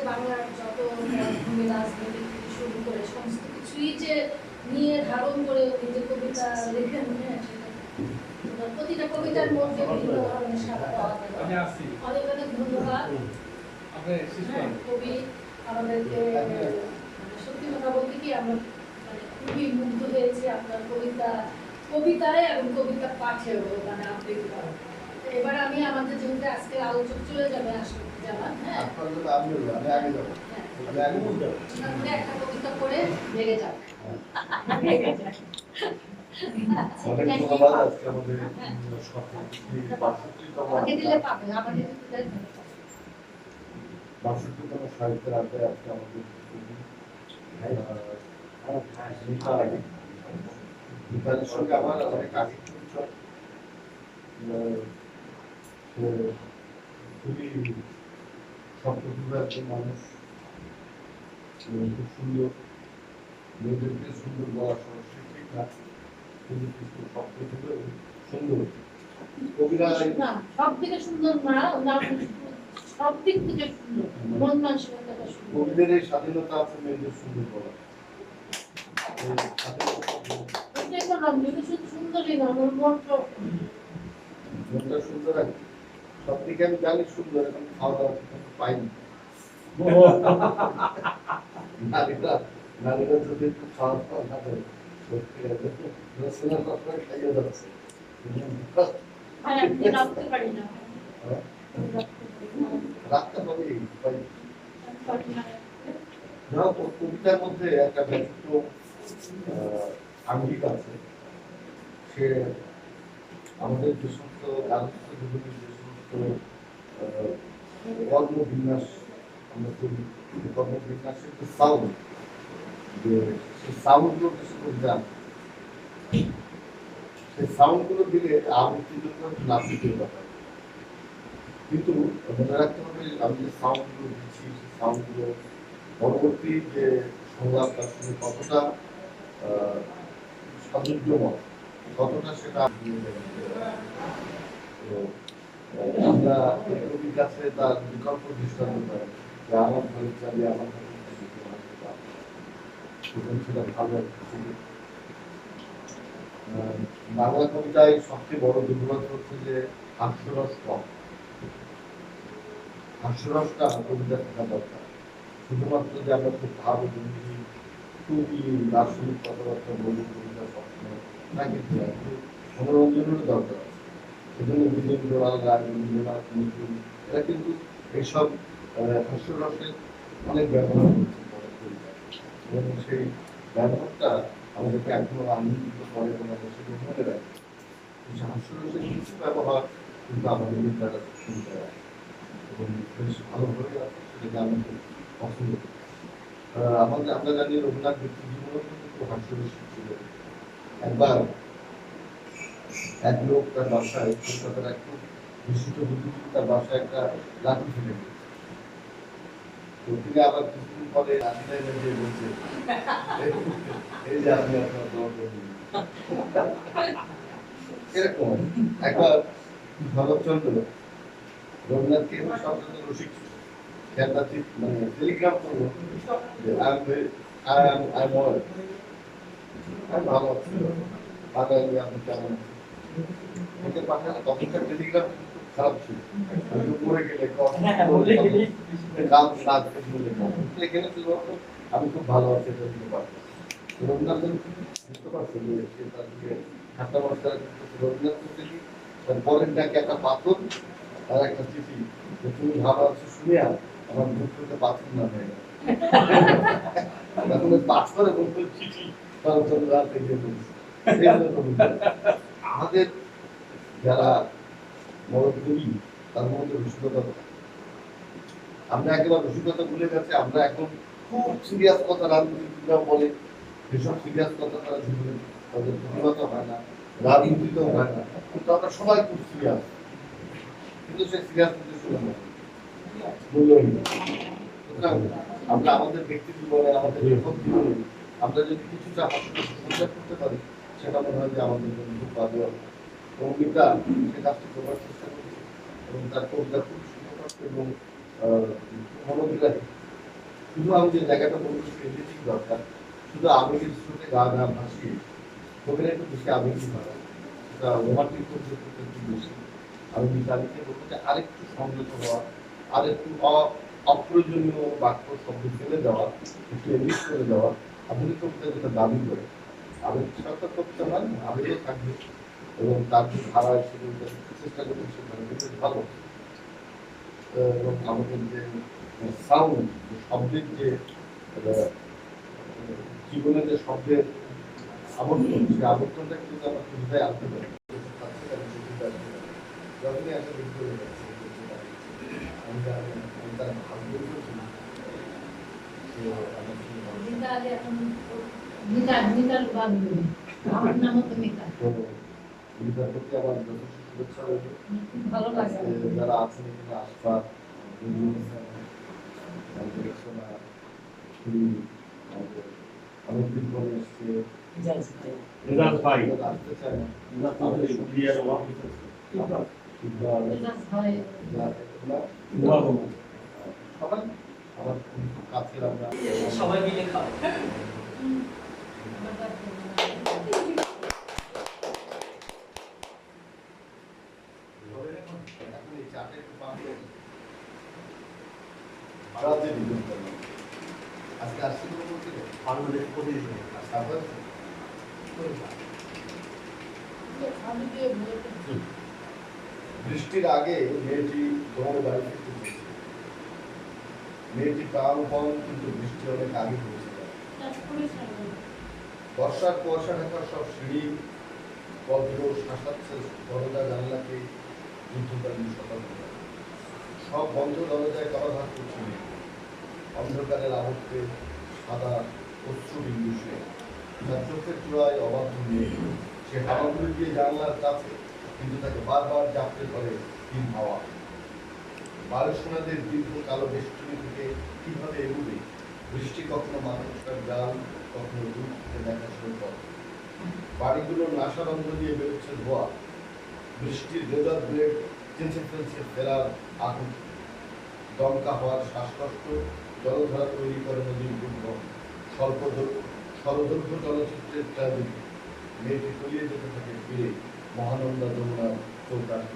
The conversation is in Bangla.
বাংলার যত ভূমি রাজনীতি থেকে শুরু করে সমস্ত কিছুই যে নিয়ে ধারণ করে নিজের কবিতা লেখেন, প্রতিটা কবিতার মধ্যে বিভিন্ন ধরনের স্বাদ পাওয়া গেল। অনেক অনেক ধন্যবাদ কবি আমাদেরকে। সত্যি কথা বলতে কি আমরা খুবই মুগ্ধ হয়েছি আপনার কবিতায় এবং কবিতা পাঠেও আবৃত্তি করা। এবার আমি আমাদের যেহেতু আজকে আলোচক চলে যাবে আসলে জামান, একটা কবিতা পড়ে ভেঙে যাক। সাহিত্যের আড্ডায় আজকে আমাদের মিতালের সঙ্গে আমার অনেক আগে খুবই স্বপ্নপুর একজন মানুষ, খুব সুন্দর, মেয়েদেরকে সুন্দর বলা সমস্যা ঠিক না, কিন্তু কিছু স্বপ্ন থেকে সুন্দর কবিরা সব থেকে সুন্দর না, সব দিক থেকে সুন্দর, মন মানসিকতা সুন্দর। কবিদের এই স্বাধীনতা আছে মেয়েদের সুন্দর বলা। সব দিকে আমি জানি সুন্দর, এখন খাওয়া দাওয়া পাইনি। নারীরা যদি একটু খাওয়া দাওয়া না করে খাইয়ে যাচ্ছে। রাখতে হবে কবিতার মধ্যে একটা ব্যক্তিত্ব আঙ্গিক আছে। সে আমাদের যে সমস্ত রাজনীতি যে সমস্ত কর্মবিন্যাস আমরা করি, কর্মবিন্যাসের যে সাউন্ড, যে সেই সাউন্ডগুলো কিছু কবিতা, সেই সাউন্ডগুলো দিলে আবৃত্তির জন্য নাচিতে পারে। কিন্তু মনে রাখতে হবে আমি যে সাউন্ডগুলো দিচ্ছি সেই সাউন্ডগুলো পরবর্তী যে সংলাপ তার সঙ্গে কতটা সৌন্দর্যময়, কতটা সেটা আমরা কবির কাছে তার বিকল্প দৃষ্টান্ত পাই যে আমার ঘরে চালিয়ে আমার সেটা ভালো। বাংলা কবিতায় সবচেয়ে বড় দুর্বলতা হচ্ছে যে হাস্যরস কম। হাস্যরসটা কবিতা থাকা দরকার। শুধুমাত্র যে আমরা খুব ভালো খুবই দার্শনিক কথাবার্তা বলি কবিতা সবসময় না, কিন্তু মনোরঞ্জনেরও দরকার আছে। সেজন্য বিজেন্দ্র রায়, রবীন্দ্রনাথ, নজরুল এরা কিন্তু এইসব হাস্যরসের অনেক ব্যবহার করছে এবং সেই ব্যবহারটা আমাদেরকে এখনো আনন্দিত করে এবং আমরা সেটা মনে রাখি। হাস্যরসের কিছু ব্যবহার কিন্তু আমাদের দ্বারা শুনতে হয় এবং বেশ ভালোভাবে আছে, সেটাকে আমি খুব পছন্দ করি। আমরা জানি রবীন্দ্রনাথ ব্যক্তি জীবনেও কিন্তু হাস্যরসিক ছিল। একবার এক লোক তার বাসায়, কলকাতার এক খুব বিশিষ্ট বুদ্ধিজীবী তার বাসায় একটা লাঠি ফেলে দিয়েছে। তো তিনি আবার কিছুদিন পরে লাঠিটাই নিয়ে বলছে, এই যে আপনি আপনার দল এরকম। একবার শরৎচন্দ্র রবীন্দ্রনাথকে সবচেয়ে রসিক মানে টেলিগ্রাম করলো যে আমি ভালো আছি, বাঙালি আপনি কেমন আছেন পাঠালে। তখনকার টেলিগ্রাম খারাপ ছিল, পড়ে গেলে এখানে ছিল আমি খুব ভালো আছি। রবীন্দ্রনাথ বুঝতে পারছেন যে সে তাদেরকে ঠাট্টা মশলা রবীন্দ্রনাথ করতে কি তার পরের ডাকে একটা পাথর আর একটা চিঠি, তুমি ভালো আছো শুনিয়া আমার মুখ থেকে পাথর না হয়ে গেল। পাথরে বলতো চিঠি রাতে গিয়ে বলছে। আমাদের যারা বড় কবি তার মধ্যে রসিকতা, আমরা একেবারে রসিকতা ভুলে গেছে। আমরা এখন খুব সিরিয়াস কথা রাজনীতিবিদরাও বলে, যেসব সিরিয়াস কথা তারা জীবনে তাদের প্রতিহত হয় না, রাজনীতিতেও হয় না, কিন্তু আমরা সবাই খুব সিরিয়াস, কিন্তু সেই সিরিয়াস মূল্যহীন। আমরা আমাদের ব্যক্তি জীবনে, আমাদের লেখক জীবনে আমরা যদি কিছুটা হাস্য করতে পারি, সেটা মনে হয় যে আমাদের জন্য খুব ভালো হবে। কবিতা সে কাজটি করার চেষ্টা করেছে এবং তার কবিতা খুব সুন্দর এবং মনোগ্রাহী। শুধু আমি যে জায়গাটা বলবো সেদিক দরকার, শুধু আবেগের স্রোতে গা না ভাসিয়ে ওখানে একটু বেশি আবেগই ভালো, সেটা রোমান্টিক করতে একটু বেশি। আমি মিতালিকে বলবো যে আরেকটু সংযত হওয়া, আরেকটু অপ্রয়োজনীয় বাক্য শব্দ ফেলে দেওয়া, একটু এডিট করে দেওয়া। আধুনিক কবিতা যেটা দাবি করে আবেগ সরকার করতে হয়, আবেগও থাকবে এবং তার যে ধারা হিসেবে চেষ্টা করবে সেটা বেশ ভালো। এবং আমাদের যে সাউন্ড, শব্দের যে জীবনে যে শব্দের আবর্তন, সেই আবর্তনটা কিন্তু আমরা কবিতায় আনতে পারি। যখনই একটা দিক করে যাচ্ছে আমি তারা ভাগ্য করছি আমার নামও তো মিতা। কবিতার প্রতি আমার যথেষ্ট শুভেচ্ছা রইল। ভালো লাগে যারা আছেন এখানে আশফাক, অনেক দিন পরে এসছে রেজাল্ট ভাই আসতে চায় না, আমাদের সুবিয়ার অভাব সবাই আমার খুব কাছের, আমরা সবাই মিলে খাবে। এখন এই চাটা একটু পাবো ভাড়াতে দিবেন আজকে আসছি তো বলতে বাংলাদেশ প্রতিদিন আর তারপর বৃষ্টির আগে মেয়েটি তোমার বাড়ি ফিরতে চেয়েছে। মেয়েটি প্রাণপণ, কিন্তু বৃষ্টি অনেক আগে পৌঁছে যায়। বর্ষার কুয়াশা ঢাকা সব সিঁড়ি পদ্র শাসাচ্ছে দরজা জানলাকে যুদ্ধকালীন সতর্কতা। সব বন্ধ দরজায় করাঘাত করছে মেয়ে। অন্ধকারের আবর্তে সাদা অশ্রু বিন্দু সে, তার চোখের চূড়ায় অবাধ্য মেয়ে। সে হাওয়াগুলি দিয়ে জানলার কাছে, কিন্তু তাকে বারবার জাপতে ধরে হিম হাওয়া। বায়ুসেনাদের দীর্ঘ কালো বেষ্টনী থেকে কিভাবে এগুবে বৃষ্টি, কখনো মানুষটার জাল, কখনো দূর থেকে দেখা শুরু করে। বাড়িগুলোর নাসারন্ধ দিয়ে বেরোচ্ছে ধোয়া। বৃষ্টির রেজার ব্লেড চেঁচে ফেলছে ফেরার আগুন। দমকা হওয়ার শ্বাসকষ্ট জলধারা তৈরি করে নদীর দুর্গম। ষড়দৈর্ঘ্য চলচ্চিত্রের ট্র্যাজেডি। মেয়েটি তলিয়ে যেতে থাকে ফিরে মহানন্দা যমুনার চৌকাঠে।